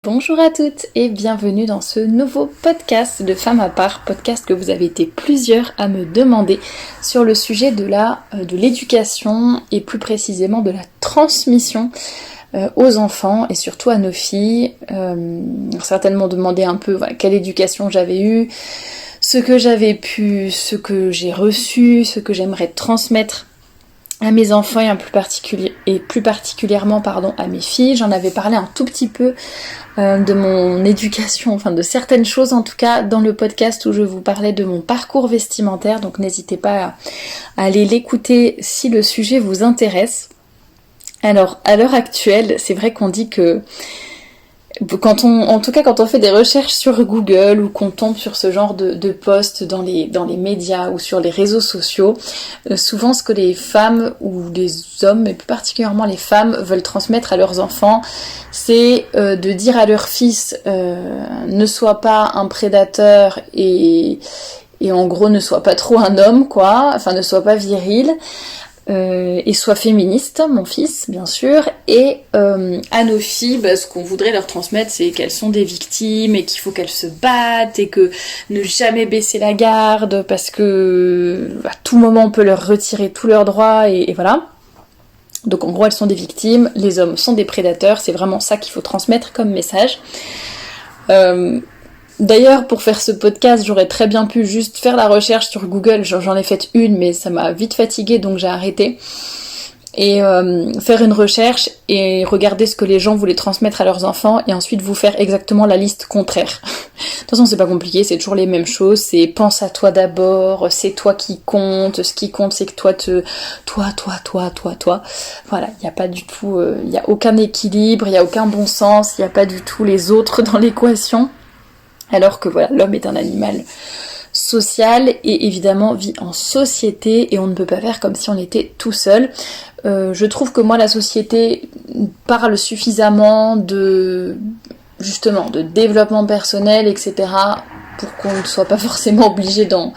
Bonjour à toutes et bienvenue dans ce nouveau podcast de Femmes à part, podcast que vous avez été plusieurs à me demander sur le sujet de l'éducation et plus précisément de la transmission aux enfants et surtout à nos filles. Certaines m'ont demandé un peu quelle éducation j'avais eue, ce que j'ai reçu, ce que j'aimerais transmettre à mes enfants et plus particulièrement à mes filles. J'en avais parlé un tout petit peu de mon éducation, de certaines choses en tout cas dans le podcast où je vous parlais de mon parcours vestimentaire, donc n'hésitez pas à aller l'écouter si le sujet vous intéresse. Alors à l'heure actuelle, c'est vrai qu'on dit que quand on fait des recherches sur Google ou qu'on tombe sur ce genre de posts dans les médias ou sur les réseaux sociaux, souvent ce que les femmes ou les hommes, mais plus particulièrement les femmes, veulent transmettre à leurs enfants, c'est de dire à leur fils ne sois pas un prédateur et en gros ne sois pas trop un homme, ne sois pas viril. Et soit féministe, mon fils, bien sûr, et à nos filles, ce qu'on voudrait leur transmettre, c'est qu'elles sont des victimes et qu'il faut qu'elles se battent et que ne jamais baisser la garde parce que à tout moment on peut leur retirer tous leurs droits et voilà. Donc en gros elles sont des victimes, les hommes sont des prédateurs, c'est vraiment ça qu'il faut transmettre comme message. D'ailleurs, pour faire ce podcast, j'aurais très bien pu juste faire la recherche sur Google, j'en ai fait une, mais ça m'a vite fatiguée, donc j'ai arrêté. Et faire une recherche et regarder ce que les gens voulaient transmettre à leurs enfants, et ensuite vous faire exactement la liste contraire. De toute façon, c'est pas compliqué, c'est toujours les mêmes choses, c'est pense à toi d'abord, c'est toi qui compte, ce qui compte c'est que toi. Voilà, il n'y a pas du tout, il n'y a aucun équilibre, il n'y a aucun bon sens, il n'y a pas du tout les autres dans l'équation. Alors que voilà, l'homme est un animal social et évidemment vit en société et on ne peut pas faire comme si on était tout seul. Je trouve que moi la société parle suffisamment de développement personnel, etc. pour qu'on ne soit pas forcément obligé d'en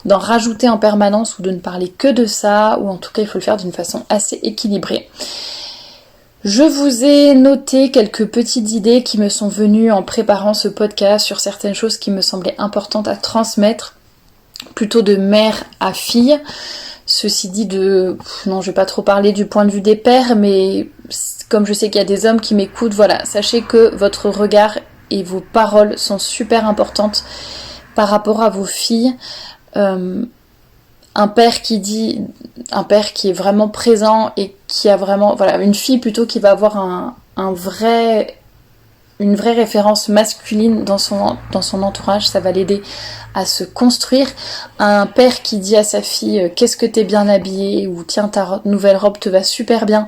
rajouter en permanence ou de ne parler que de ça, ou en tout cas il faut le faire d'une façon assez équilibrée. Je vous ai noté quelques petites idées qui me sont venues en préparant ce podcast sur certaines choses qui me semblaient importantes à transmettre, plutôt de mère à fille. Ceci dit, non, je vais pas trop parler du point de vue des pères, mais comme je sais qu'il y a des hommes qui m'écoutent, voilà, sachez que votre regard et vos paroles sont super importantes par rapport à vos filles. Un père qui est vraiment présent et qui a vraiment, une fille plutôt qui va avoir une vraie référence masculine dans son entourage, ça va l'aider à se construire. Un père qui dit à sa fille qu'est-ce que t'es bien habillée ou tiens ta nouvelle robe te va super bien,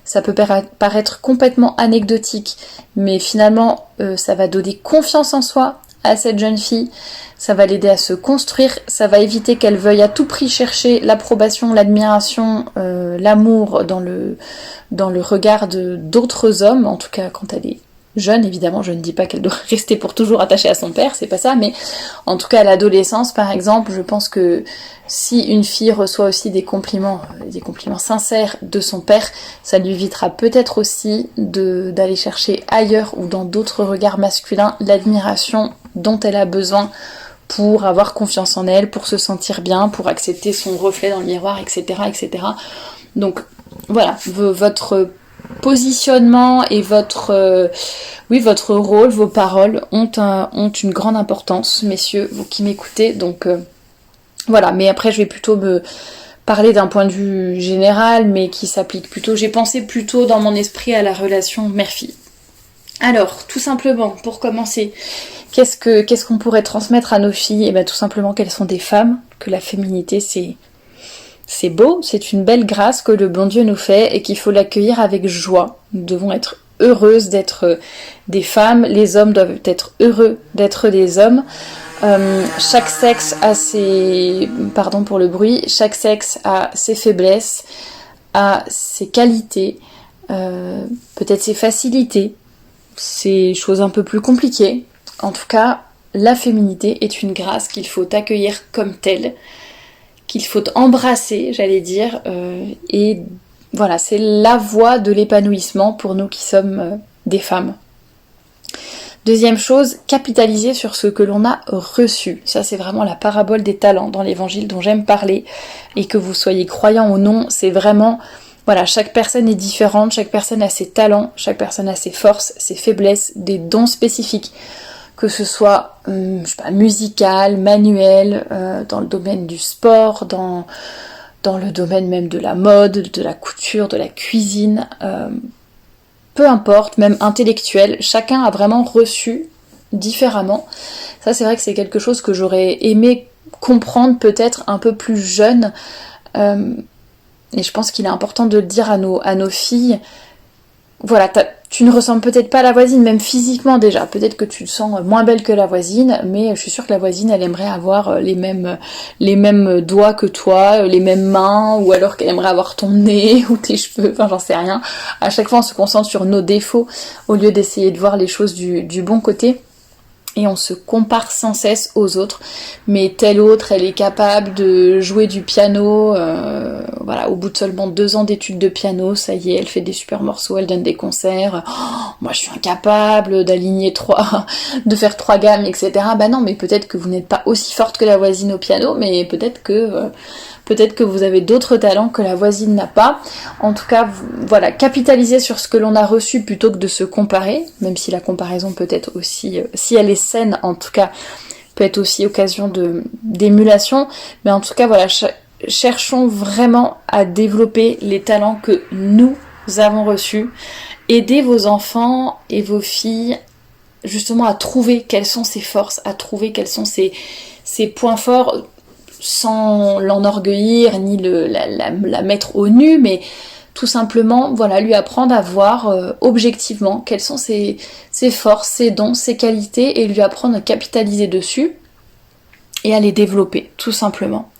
ça peut paraître complètement anecdotique, mais finalement ça va donner confiance en soi à cette jeune fille, ça va l'aider à se construire, ça va éviter qu'elle veuille à tout prix chercher l'approbation, l'admiration, l'amour dans le regard d'autres hommes, en tout cas quand elle est jeune, évidemment, je ne dis pas qu'elle doit rester pour toujours attachée à son père, c'est pas ça, mais en tout cas à l'adolescence par exemple, je pense que si une fille reçoit aussi des compliments sincères de son père, ça lui évitera peut-être aussi d'aller chercher ailleurs ou dans d'autres regards masculins l'admiration dont elle a besoin pour avoir confiance en elle, pour se sentir bien, pour accepter son reflet dans le miroir, etc. etc. Donc voilà, votre positionnement et votre rôle, vos paroles ont une grande importance, messieurs, vous qui m'écoutez, donc voilà, mais après je vais plutôt me parler d'un point de vue général, mais qui s'applique plutôt, j'ai pensé plutôt dans mon esprit à la relation mère-fille. Alors, tout simplement, pour commencer, qu'est-ce qu'on pourrait transmettre à nos filles ? Et bien tout simplement qu'elles sont des femmes, que la féminité c'est beau, c'est une belle grâce que le bon Dieu nous fait et qu'il faut l'accueillir avec joie. Nous devons être heureuses d'être des femmes, les hommes doivent être heureux d'être des hommes. Chaque sexe a chaque sexe a ses faiblesses, a ses qualités, peut-être ses facilités, ses choses un peu plus compliquées. En tout cas, la féminité est une grâce qu'il faut accueillir comme telle, qu'il faut embrasser, j'allais dire, et voilà, c'est la voie de l'épanouissement pour nous qui sommes des femmes. Deuxième chose, capitaliser sur ce que l'on a reçu. Ça, c'est vraiment la parabole des talents dans l'évangile dont j'aime parler. Et que vous soyez croyant ou non, c'est vraiment, voilà, chaque personne est différente, chaque personne a ses talents, chaque personne a ses forces, ses faiblesses, des dons spécifiques. Que ce soit, je sais pas, musical, manuel, dans le domaine du sport, dans le domaine même de la mode, de la couture, de la cuisine, peu importe, même intellectuel, chacun a vraiment reçu différemment. Ça, c'est vrai que c'est quelque chose que j'aurais aimé comprendre peut-être un peu plus jeune. Et je pense qu'il est important de le dire à nos filles. Voilà, tu ne ressembles peut-être pas à la voisine, même physiquement déjà. Peut-être que tu te sens moins belle que la voisine, mais je suis sûre que la voisine, elle aimerait avoir les mêmes doigts que toi, les mêmes mains, ou alors qu'elle aimerait avoir ton nez ou tes cheveux, enfin j'en sais rien. À chaque fois, on se concentre sur nos défauts au lieu d'essayer de voir les choses du bon côté. Et on se compare sans cesse aux autres, mais telle autre, elle est capable de jouer du piano, voilà, au bout de seulement 2 ans d'études de piano, ça y est, elle fait des super morceaux, elle donne des concerts, moi je suis incapable d'aligner de faire 3 gammes, etc. Bah non, mais peut-être que vous n'êtes pas aussi forte que la voisine au piano, mais peut-être que vous avez d'autres talents que la voisine n'a pas. En tout cas, voilà, capitaliser sur ce que l'on a reçu plutôt que de se comparer, même si la comparaison peut être aussi, si elle est saine en tout cas, peut être aussi occasion d'émulation. Mais en tout cas, voilà, cherchons vraiment à développer les talents que nous avons reçus. Aidez vos enfants et vos filles justement à trouver quelles sont ses forces, à trouver quels sont ses points forts, sans l'enorgueillir ni la mettre au nu, mais tout simplement, voilà, lui apprendre à voir objectivement quelles sont ses forces, ses dons, ses qualités, et lui apprendre à capitaliser dessus et à les développer, tout simplement.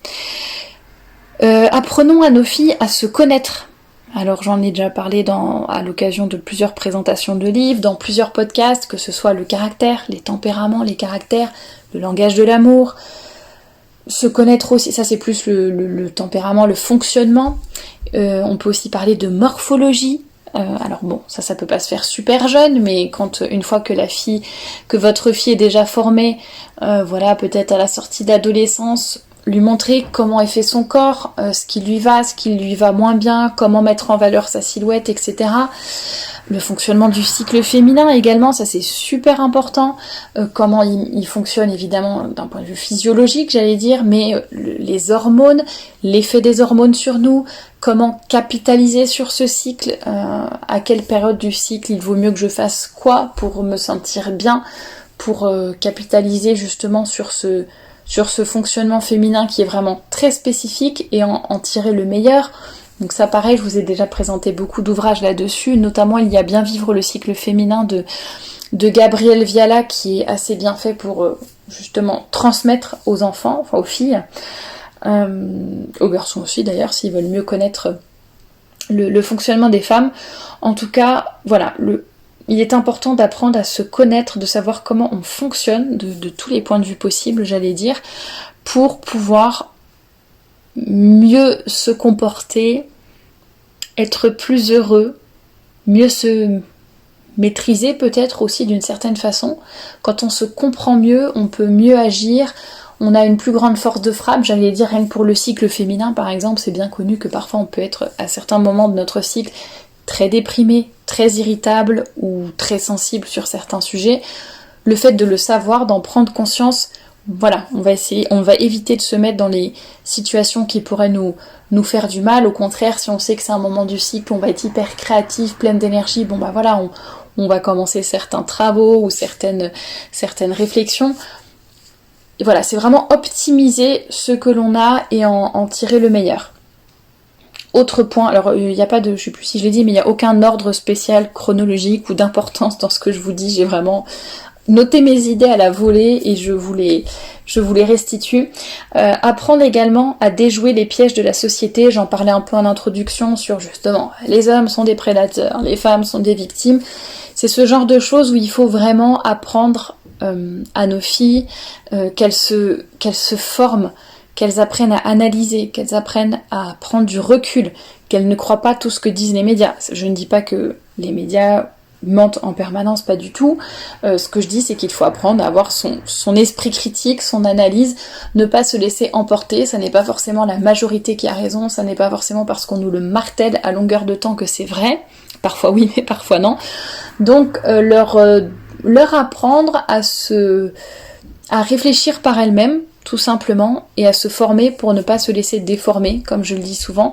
Apprenons à nos filles à se connaître. Alors j'en ai déjà parlé à l'occasion de plusieurs présentations de livres, dans plusieurs podcasts, que ce soit le caractère, les tempéraments, les caractères, le langage de l'amour. Se connaître aussi, ça c'est plus le tempérament, le fonctionnement. On peut aussi parler de morphologie. Alors bon, ça peut pas se faire super jeune, mais une fois que votre fille est déjà formée, voilà, peut-être à la sortie d'adolescence, lui montrer comment est fait son corps, ce qui lui va moins bien, comment mettre en valeur sa silhouette, etc. Le fonctionnement du cycle féminin également, ça c'est super important. Comment il fonctionne évidemment d'un point de vue physiologique, j'allais dire, mais les hormones, l'effet des hormones sur nous, comment capitaliser sur ce cycle, à quelle période du cycle il vaut mieux que je fasse quoi pour me sentir bien, pour capitaliser justement sur ce fonctionnement féminin qui est vraiment très spécifique et en tirer le meilleur. Donc ça pareil, je vous ai déjà présenté beaucoup d'ouvrages là-dessus, notamment il y a Bien vivre le cycle féminin de Gabrielle Viala qui est assez bien fait pour justement transmettre aux enfants, enfin aux filles, aux garçons aussi d'ailleurs s'ils veulent mieux connaître le fonctionnement des femmes. En tout cas, voilà, il est important d'apprendre à se connaître, de savoir comment on fonctionne de tous les points de vue possibles, j'allais dire, pour pouvoir mieux se comporter, être plus heureux, mieux se maîtriser peut-être aussi d'une certaine façon. Quand on se comprend mieux, on peut mieux agir, on a une plus grande force de frappe, j'allais dire rien que pour le cycle féminin par exemple, c'est bien connu que parfois on peut être à certains moments de notre cycle très déprimé, très irritable ou très sensible sur certains sujets. Le fait de le savoir, d'en prendre conscience, voilà, on va éviter de se mettre dans les situations qui pourraient nous faire du mal. Au contraire, si on sait que c'est un moment du cycle, on va être hyper créatif, pleine d'énergie, bon bah voilà, on va commencer certains travaux ou certaines réflexions. Et voilà, c'est vraiment optimiser ce que l'on a et en tirer le meilleur. Autre point, alors il n'y a pas de, je sais plus si je l'ai dit, mais il n'y a aucun ordre spécial chronologique ou d'importance dans ce que je vous dis, j'ai vraiment noté mes idées à la volée et je vous les restitue. Apprendre également à déjouer les pièges de la société, j'en parlais un peu en introduction sur justement les hommes sont des prédateurs, les femmes sont des victimes. C'est ce genre de choses où il faut vraiment apprendre à nos filles qu'elles se forment, qu'elles apprennent à analyser, qu'elles apprennent à prendre du recul, qu'elles ne croient pas tout ce que disent les médias. Je ne dis pas que les médias mentent en permanence, pas du tout. Ce que je dis, c'est qu'il faut apprendre à avoir son esprit critique, son analyse, ne pas se laisser emporter. Ça n'est pas forcément la majorité qui a raison, ça n'est pas forcément parce qu'on nous le martèle à longueur de temps que c'est vrai. Parfois oui, mais parfois non. Donc leur apprendre à réfléchir par elles-mêmes, tout simplement, et à se former pour ne pas se laisser déformer, comme je le dis souvent,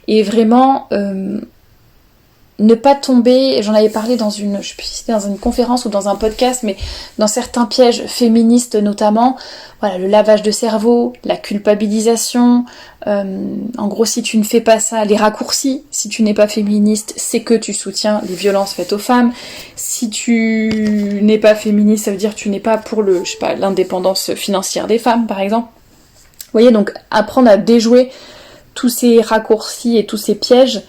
et vraiment ne pas tomber, j'en avais parlé je sais plus si c'était dans une conférence ou dans un podcast, mais dans certains pièges féministes notamment, voilà, le lavage de cerveau, la culpabilisation, en gros si tu ne fais pas ça, les raccourcis, si tu n'es pas féministe, c'est que tu soutiens les violences faites aux femmes, si tu n'es pas féministe, ça veut dire que tu n'es pas pour l'indépendance financière des femmes par exemple. Vous voyez, donc apprendre à déjouer tous ces raccourcis et tous ces pièges,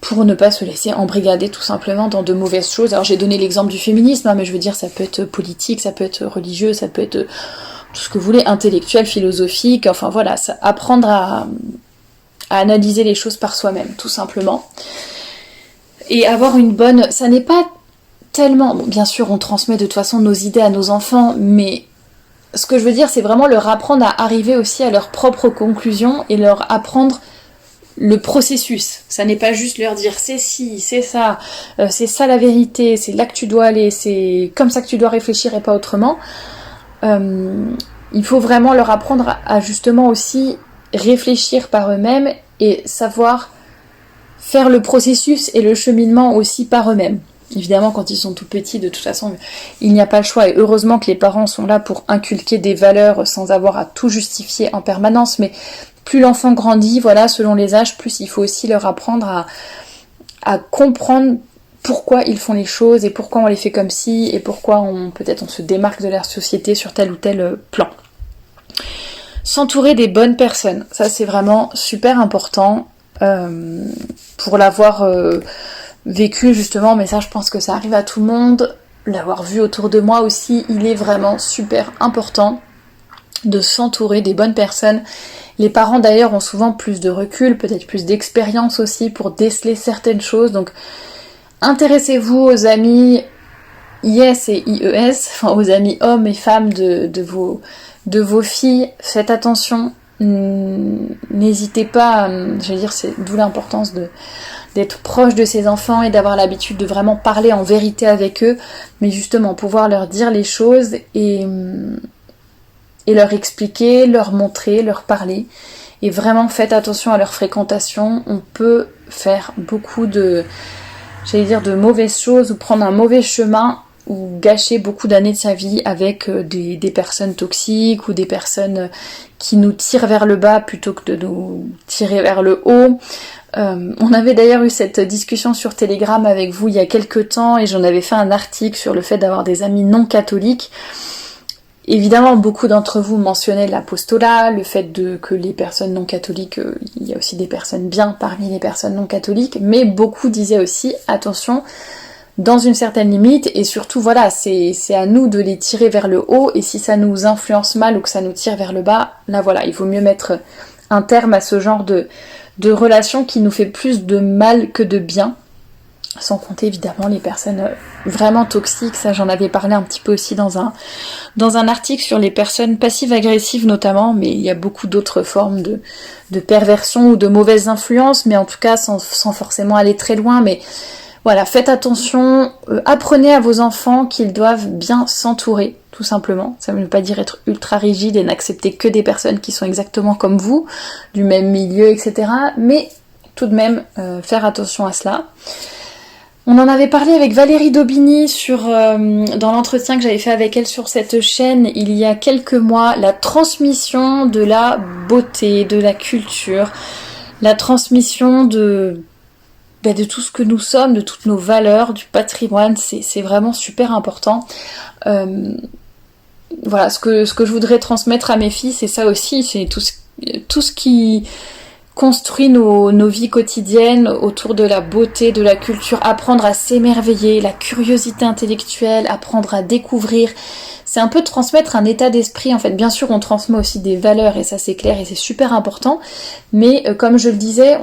pour ne pas se laisser embrigader tout simplement dans de mauvaises choses. Alors j'ai donné l'exemple du féminisme, mais je veux dire ça peut être politique, ça peut être religieux, ça peut être tout ce que vous voulez, intellectuel, philosophique, enfin voilà, apprendre à analyser les choses par soi-même, tout simplement. Et avoir une bonne... Ça n'est pas tellement... Bon, bien sûr, on transmet de toute façon nos idées à nos enfants, mais ce que je veux dire, c'est vraiment leur apprendre à arriver aussi à leurs propres conclusions et leur apprendre le processus. Ça n'est pas juste leur dire c'est ci, c'est ça la vérité, c'est là que tu dois aller, c'est comme ça que tu dois réfléchir et pas autrement. Il faut vraiment leur apprendre à justement aussi réfléchir par eux-mêmes et savoir faire le processus et le cheminement aussi par eux-mêmes. Évidemment, quand ils sont tout petits, de toute façon, il n'y a pas le choix. Et heureusement que les parents sont là pour inculquer des valeurs sans avoir à tout justifier en permanence. Mais plus l'enfant grandit, voilà, selon les âges, plus il faut aussi leur apprendre à comprendre pourquoi ils font les choses et pourquoi on les fait comme ci et pourquoi peut-être on se démarque de la société sur tel ou tel plan. S'entourer des bonnes personnes, ça c'est vraiment super important pour l'avoir vécu justement, mais ça je pense que ça arrive à tout le monde, l'avoir vu autour de moi aussi, il est vraiment super important de s'entourer des bonnes personnes. Les parents d'ailleurs ont souvent plus de recul, peut-être plus d'expérience aussi pour déceler certaines choses, donc intéressez-vous aux amis IS et IES, enfin aux amis hommes et femmes de vos filles, faites attention, n'hésitez pas, je veux dire, c'est d'où l'importance d'être proche de ses enfants et d'avoir l'habitude de vraiment parler en vérité avec eux, mais justement pouvoir leur dire les choses et leur expliquer, leur montrer, leur parler. Et vraiment faites attention à leur fréquentation. On peut faire beaucoup de mauvaises choses ou prendre un mauvais chemin ou gâcher beaucoup d'années de sa vie avec des personnes toxiques ou des personnes qui nous tirent vers le bas plutôt que de nous tirer vers le haut. On avait d'ailleurs eu cette discussion sur Telegram avec vous il y a quelques temps et j'en avais fait un article sur le fait d'avoir des amis non catholiques. Évidemment, beaucoup d'entre vous mentionnaient l'apostolat, le fait que les personnes non catholiques, il y a aussi des personnes bien parmi les personnes non catholiques, mais beaucoup disaient aussi, attention, dans une certaine limite, et surtout, voilà, c'est à nous de les tirer vers le haut, et si ça nous influence mal ou que ça nous tire vers le bas, là voilà, il vaut mieux mettre un terme à ce genre de relation qui nous fait plus de mal que de bien. Sans compter évidemment les personnes vraiment toxiques, ça j'en avais parlé un petit peu aussi dans un article sur les personnes passives-agressives notamment, mais il y a beaucoup d'autres formes de perversion ou de mauvaises influences, mais en tout cas sans forcément aller très loin, mais voilà, faites attention, apprenez à vos enfants qu'ils doivent bien s'entourer, tout simplement. Ça ne veut pas dire être ultra rigide et n'accepter que des personnes qui sont exactement comme vous, du même milieu, etc. Mais tout de même, faire attention à cela. On en avait parlé avec Valérie Daubigny dans l'entretien que j'avais fait avec elle sur cette chaîne il y a quelques mois, la transmission de la beauté, de la culture, la transmission de tout ce que nous sommes, de toutes nos valeurs, du patrimoine, c'est vraiment super important. Voilà, ce que je voudrais transmettre à mes filles, c'est ça aussi, c'est tout ce qui construit nos vies quotidiennes autour de la beauté, de la culture, apprendre à s'émerveiller, la curiosité intellectuelle, apprendre à découvrir. C'est un peu transmettre un état d'esprit en fait. Bien sûr, on transmet aussi des valeurs et ça c'est clair et c'est super important. Mais comme je le disais,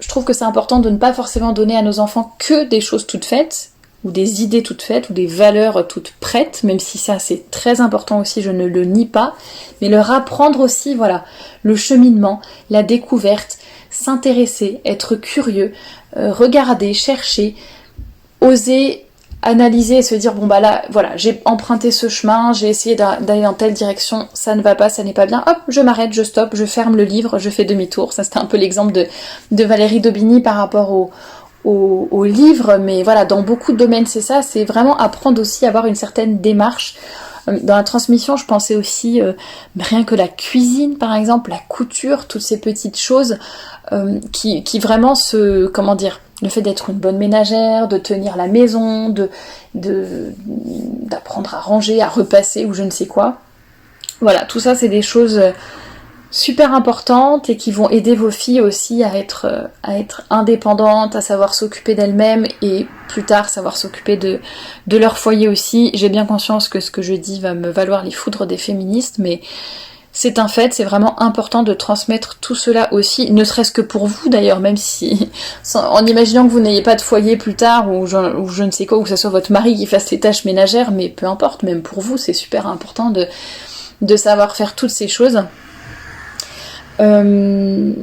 je trouve que c'est important de ne pas forcément donner à nos enfants que des choses toutes faites, ou des idées toutes faites, ou des valeurs toutes prêtes, même si ça c'est très important aussi, je ne le nie pas, mais leur apprendre aussi, voilà, le cheminement, la découverte, s'intéresser, être curieux, regarder, chercher, oser analyser et se dire bon bah là voilà j'ai emprunté ce chemin, j'ai essayé d'aller dans telle direction, ça ne va pas, ça n'est pas bien, hop je m'arrête, je stoppe, je ferme le livre, je fais demi-tour. Ça c'était un peu l'exemple de Valérie Daubigny par rapport au livre, mais voilà dans beaucoup de domaines c'est ça, c'est vraiment apprendre aussi à avoir une certaine démarche. Dans la transmission, je pensais aussi rien que la cuisine par exemple, la couture, toutes ces petites choses qui vraiment comment dire, le fait d'être une bonne ménagère, de tenir la maison, d'apprendre à ranger, à repasser ou je ne sais quoi. Voilà, tout ça c'est des choses super importantes et qui vont aider vos filles aussi à être indépendantes, à savoir s'occuper d'elles-mêmes et plus tard savoir s'occuper de leur foyer aussi. J'ai bien conscience que ce que je dis va me valoir les foudres des féministes, mais c'est un fait, c'est vraiment important de transmettre tout cela aussi, ne serait-ce que pour vous d'ailleurs, même si, en imaginant que vous n'ayez pas de foyer plus tard, ou je ne sais quoi, ou que ce soit votre mari qui fasse les tâches ménagères, mais peu importe, même pour vous, c'est super important de savoir faire toutes ces choses. De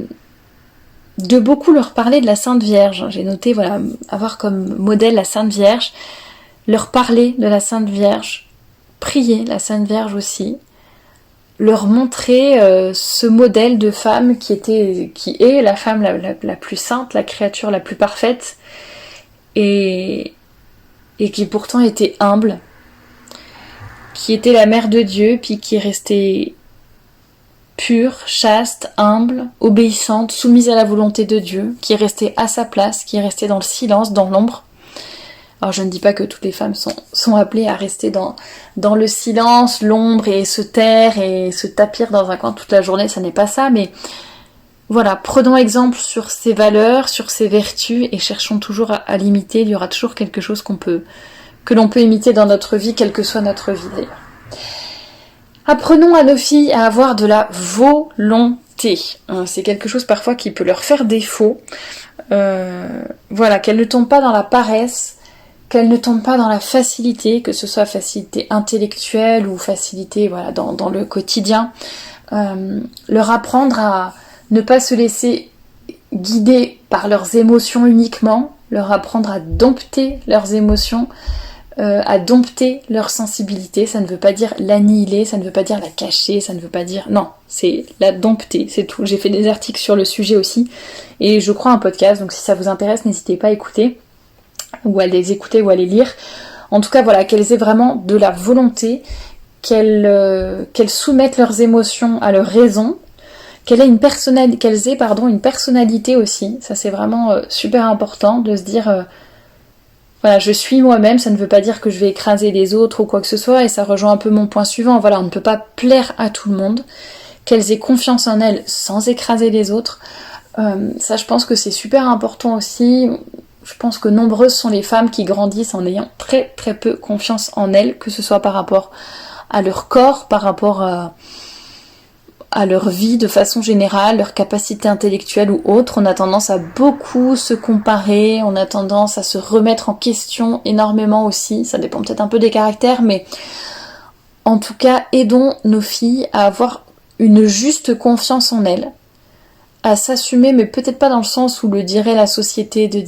beaucoup leur parler de la Sainte Vierge, j'ai noté, voilà, avoir comme modèle la Sainte Vierge, leur parler de la Sainte Vierge, prier la Sainte Vierge aussi, leur montrer ce modèle de femme qui est la femme la plus sainte, la créature la plus parfaite, et qui pourtant était humble, qui était la mère de Dieu, puis qui est restée pure, chaste, humble, obéissante, soumise à la volonté de Dieu, qui est restée à sa place, qui est restée dans le silence, dans l'ombre. Alors je ne dis pas que toutes les femmes sont appelées à rester dans le silence, l'ombre et se taire et se tapir dans un coin toute la journée, ça n'est pas ça, mais voilà, prenons exemple sur ces valeurs, sur ces vertus et cherchons toujours à l'imiter. Il y aura toujours quelque chose que l'on peut imiter dans notre vie, quelle que soit notre vie d'ailleurs. Apprenons à nos filles à avoir de la volonté. C'est quelque chose parfois qui peut leur faire défaut. Voilà, qu'elles ne tombent pas dans la paresse, qu'elles ne tombent pas dans la facilité, que ce soit facilité intellectuelle ou facilité voilà, dans le quotidien. Leur apprendre à ne pas se laisser guider par leurs émotions uniquement, leur apprendre à dompter leurs émotions, à dompter leur sensibilité. Ça ne veut pas dire l'annihiler, ça ne veut pas dire la cacher, ça ne veut pas dire... Non, c'est la dompter, c'est tout. J'ai fait des articles sur le sujet aussi, et je crois un podcast, donc si ça vous intéresse, n'hésitez pas à écouter, ou à les écouter, ou à les lire. En tout cas, voilà, qu'elles aient vraiment de la volonté, qu'elles soumettent leurs émotions à leur raison, qu'elles aient une personnalité aussi. Ça, c'est vraiment super important de se dire... Voilà, je suis moi-même, ça ne veut pas dire que je vais écraser les autres ou quoi que ce soit, et ça rejoint un peu mon point suivant. Voilà, on ne peut pas plaire à tout le monde, qu'elles aient confiance en elles sans écraser les autres. Ça, je pense que c'est super important aussi. Je pense que nombreuses sont les femmes qui grandissent en ayant très très peu confiance en elles, que ce soit par rapport à leur corps, par rapport à leur vie de façon générale, leur capacité intellectuelle ou autre. On a tendance à beaucoup se comparer, on a tendance à se remettre en question énormément aussi, ça dépend peut-être un peu des caractères, mais en tout cas, aidons nos filles à avoir une juste confiance en elles, à s'assumer, mais peut-être pas dans le sens où le dirait la société, de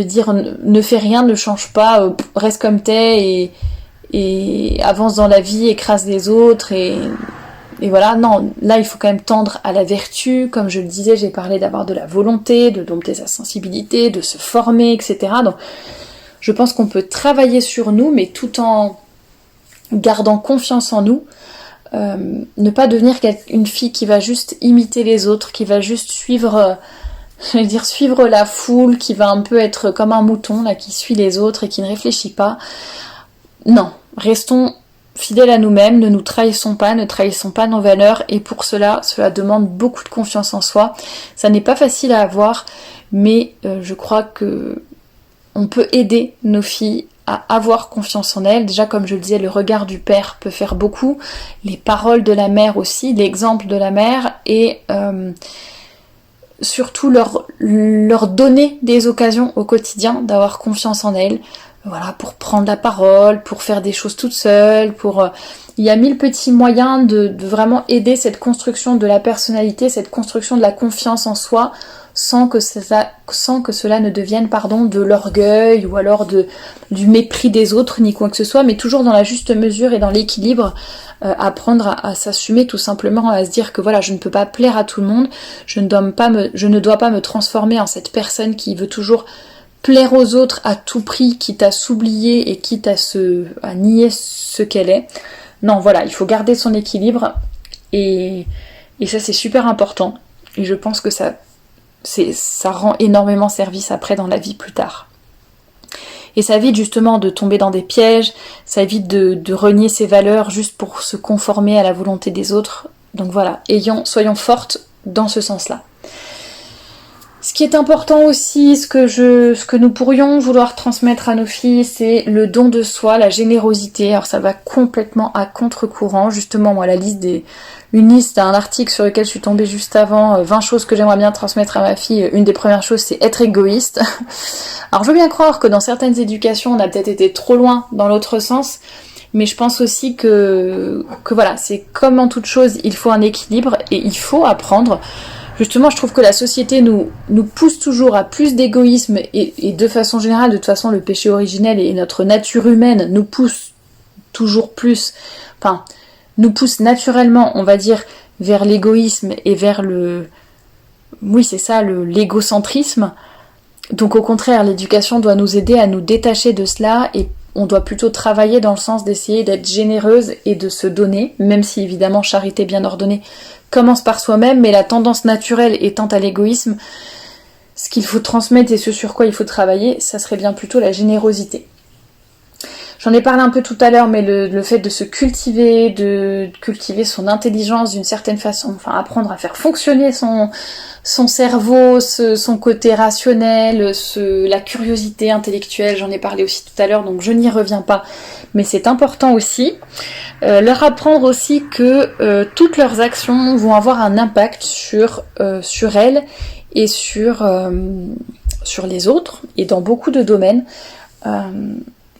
dire ne fais rien, ne change pas, reste comme t'es et avance dans la vie, écrase les autres et voilà, non, là il faut quand même tendre à la vertu, comme je le disais, j'ai parlé d'avoir de la volonté, de dompter sa sensibilité, de se former, etc. Donc je pense qu'on peut travailler sur nous, mais tout en gardant confiance en nous, ne pas devenir une fille qui va juste imiter les autres, qui va juste suivre la foule, qui va un peu être comme un mouton là, qui suit les autres et qui ne réfléchit pas. Non, restons fidèles à nous-mêmes, ne nous trahissons pas, ne trahissons pas nos valeurs, et pour cela demande beaucoup de confiance en soi. Ça n'est pas facile à avoir, mais je crois que on peut aider nos filles à avoir confiance en elles. Déjà, comme je le disais, le regard du père peut faire beaucoup, les paroles de la mère aussi, l'exemple de la mère, et surtout leur donner des occasions au quotidien d'avoir confiance en elles, voilà, pour prendre la parole, pour faire des choses toutes seules, il y a 1000 petits moyens de vraiment aider cette construction de la personnalité, cette construction de la confiance en soi, sans que cela ne devienne de l'orgueil ou alors du mépris des autres ni quoi que ce soit, mais toujours dans la juste mesure et dans l'équilibre, apprendre à s'assumer tout simplement, à se dire que voilà, je ne peux pas plaire à tout le monde, je ne dois pas me transformer en cette personne qui veut toujours plaire aux autres à tout prix, quitte à s'oublier et quitte à nier ce qu'elle est. Non, voilà, il faut garder son équilibre et ça c'est super important et je pense que ça rend énormément service après dans la vie plus tard. Et ça évite justement de tomber dans des pièges, ça évite de renier ses valeurs juste pour se conformer à la volonté des autres. Donc voilà, soyons fortes dans ce sens-là. Ce qui est important aussi, ce que nous pourrions vouloir transmettre à nos filles, c'est le don de soi, la générosité. Alors ça va complètement à contre-courant. Justement, moi, une liste, un article sur lequel je suis tombée juste avant, 20 choses que j'aimerais bien transmettre à ma fille. Une des premières choses, c'est être égoïste. Alors je veux bien croire que dans certaines éducations, on a peut-être été trop loin dans l'autre sens. Mais je pense aussi que voilà, c'est comme en toute chose, il faut un équilibre et il faut apprendre. Justement, je trouve que la société nous pousse toujours à plus d'égoïsme et de façon générale, de toute façon, le péché originel et notre nature humaine nous pousse toujours plus, nous pousse naturellement, on va dire, vers l'égoïsme et vers l'égocentrisme. Donc au contraire, l'éducation doit nous aider à nous détacher de cela et on doit plutôt travailler dans le sens d'essayer d'être généreuse et de se donner, même si évidemment charité bien ordonnée commence par soi-même, mais la tendance naturelle étant à l'égoïsme, ce qu'il faut transmettre et ce sur quoi il faut travailler, ça serait bien plutôt la générosité. J'en ai parlé un peu tout à l'heure, mais le fait de se cultiver, de cultiver son intelligence d'une certaine façon, apprendre à faire fonctionner son cerveau, son côté rationnel, la curiosité intellectuelle, j'en ai parlé aussi tout à l'heure, donc je n'y reviens pas, mais c'est important aussi. Leur apprendre aussi que toutes leurs actions vont avoir un impact sur elles et sur les autres, et dans beaucoup de domaines.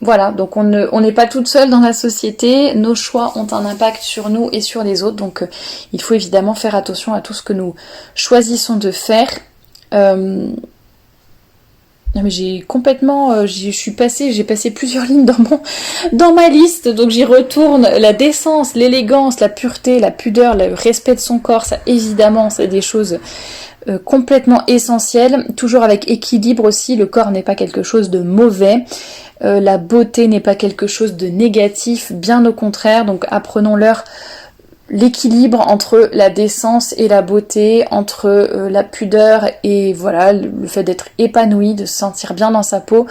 Voilà, donc on n'est pas toute seule dans la société, nos choix ont un impact sur nous et sur les autres, donc il faut évidemment faire attention à tout ce que nous choisissons de faire. Non mais j'ai passé plusieurs lignes dans ma liste, donc j'y retourne. La décence, l'élégance, la pureté, la pudeur, le respect de son corps, ça évidemment c'est des choses complètement essentielles, toujours avec équilibre aussi, le corps n'est pas quelque chose de mauvais. La beauté n'est pas quelque chose de négatif, bien au contraire, donc apprenons-leur l'équilibre entre la décence et la beauté, entre la pudeur et voilà, le fait d'être épanoui, de se sentir bien dans sa peau,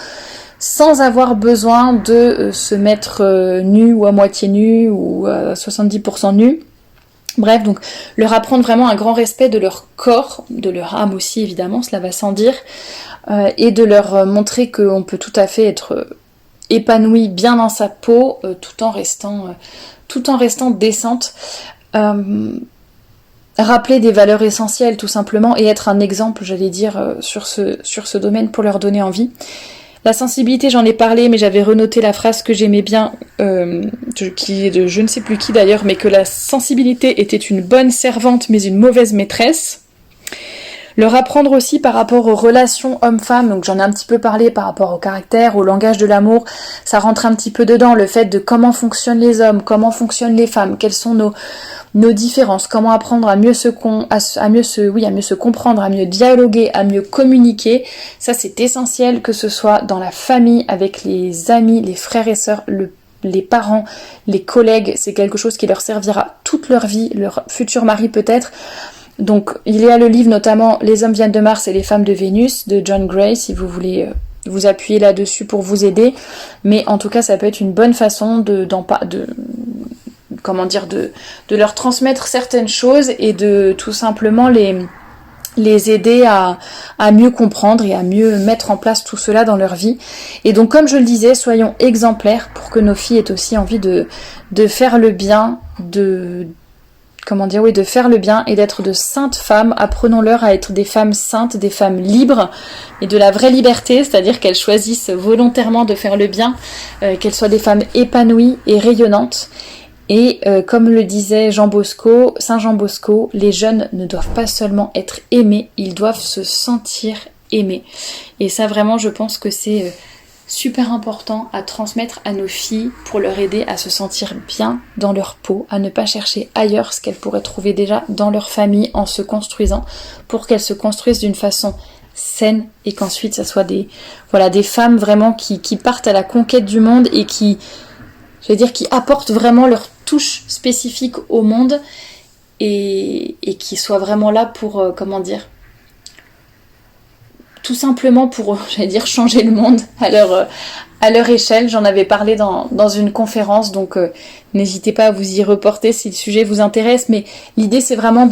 sans avoir besoin de se mettre nu ou à moitié nu ou à 70% nu. Bref, donc leur apprendre vraiment un grand respect de leur corps, de leur âme aussi évidemment, cela va sans dire, et de leur montrer qu'on peut tout à fait être épanoui bien dans sa peau tout en restant décente. Rappeler des valeurs essentielles tout simplement et être un exemple, j'allais dire, sur ce domaine pour leur donner envie. La sensibilité, j'en ai parlé, mais j'avais renoté la phrase que j'aimais bien, qui est de je ne sais plus qui d'ailleurs, mais que la sensibilité était une bonne servante mais une mauvaise maîtresse. Leur apprendre aussi par rapport aux relations hommes-femmes, donc j'en ai un petit peu parlé par rapport au caractère, au langage de l'amour, ça rentre un petit peu dedans, le fait de comment fonctionnent les hommes, comment fonctionnent les femmes, quelles sont nos différences, comment apprendre à mieux se comprendre, à mieux dialoguer, à mieux communiquer. Ça c'est essentiel, que ce soit dans la famille, avec les amis, les frères et sœurs, les parents, les collègues, c'est quelque chose qui leur servira toute leur vie, leur futur mari peut-être. Donc il y a le livre notamment Les hommes viennent de Mars et les femmes de Vénus de John Gray si vous voulez vous appuyer là-dessus pour vous aider, mais en tout cas ça peut être une bonne façon de leur transmettre certaines choses et de tout simplement les aider à mieux comprendre et à mieux mettre en place tout cela dans leur vie. Et donc comme je le disais, soyons exemplaires pour que nos filles aient aussi envie de faire le bien, de faire le bien et d'être de saintes femmes. Apprenons-leur à être des femmes saintes, des femmes libres et de la vraie liberté, c'est-à-dire qu'elles choisissent volontairement de faire le bien, qu'elles soient des femmes épanouies et rayonnantes. Et comme le disait Saint Jean Bosco, les jeunes ne doivent pas seulement être aimés, ils doivent se sentir aimés. Et ça vraiment, je pense que c'est super important à transmettre à nos filles pour leur aider à se sentir bien dans leur peau, à ne pas chercher ailleurs ce qu'elles pourraient trouver déjà dans leur famille en se construisant, pour qu'elles se construisent d'une façon saine et qu'ensuite ça soit des femmes vraiment qui partent à la conquête du monde et qui apportent vraiment leur touche spécifique au monde et qui soient vraiment là pour, tout simplement pour, changer le monde à leur échelle. J'en avais parlé dans une conférence, donc n'hésitez pas à vous y reporter si le sujet vous intéresse, mais l'idée c'est vraiment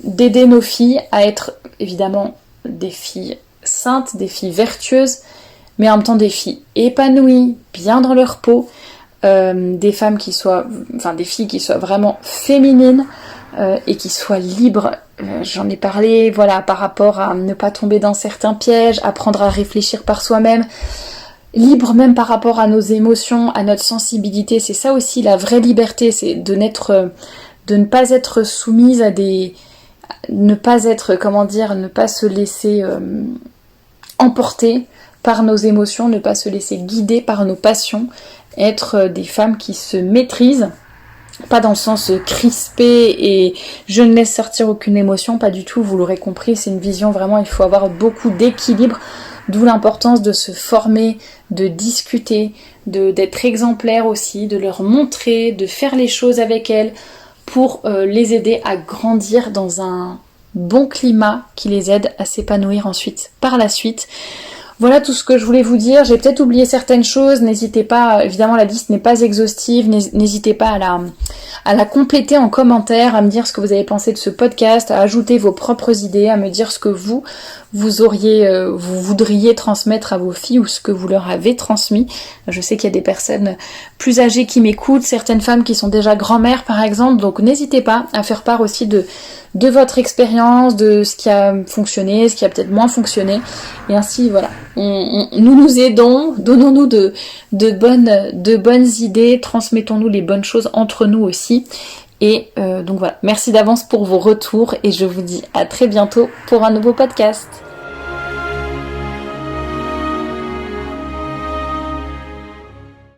d'aider nos filles à être évidemment des filles saintes, des filles vertueuses, mais en même temps des filles épanouies, bien dans leur peau, des filles qui soient vraiment féminines et qui soient libres. J'en ai parlé, par rapport à ne pas tomber dans certains pièges, apprendre à réfléchir par soi-même, libre même par rapport à nos émotions, à notre sensibilité. C'est ça aussi la vraie liberté, c'est de ne pas être soumise à ne pas se laisser emporter par nos émotions, ne pas se laisser guider par nos passions, être des femmes qui se maîtrisent, pas dans le sens crispé et je ne laisse sortir aucune émotion, pas du tout, vous l'aurez compris, c'est une vision vraiment, il faut avoir beaucoup d'équilibre, d'où l'importance de se former, de discuter, d'être exemplaire aussi, de leur montrer, de faire les choses avec elles pour les aider à grandir dans un bon climat qui les aide à s'épanouir ensuite, par la suite. Voilà tout ce que je voulais vous dire. J'ai peut-être oublié certaines choses. N'hésitez pas, évidemment la liste n'est pas exhaustive. N'hésitez pas à la compléter en commentaire, à me dire ce que vous avez pensé de ce podcast, à ajouter vos propres idées, à me dire ce que vous voudriez transmettre à vos filles ou ce que vous leur avez transmis. Je sais qu'il y a des personnes plus âgées qui m'écoutent, certaines femmes qui sont déjà grand-mères par exemple, donc n'hésitez pas à faire part aussi de votre expérience, de ce qui a fonctionné, ce qui a peut-être moins fonctionné, et ainsi nous aidons, donnons-nous de bonnes idées, transmettons-nous les bonnes choses entre nous aussi, et donc voilà, merci d'avance pour vos retours, et je vous dis à très bientôt pour un nouveau podcast.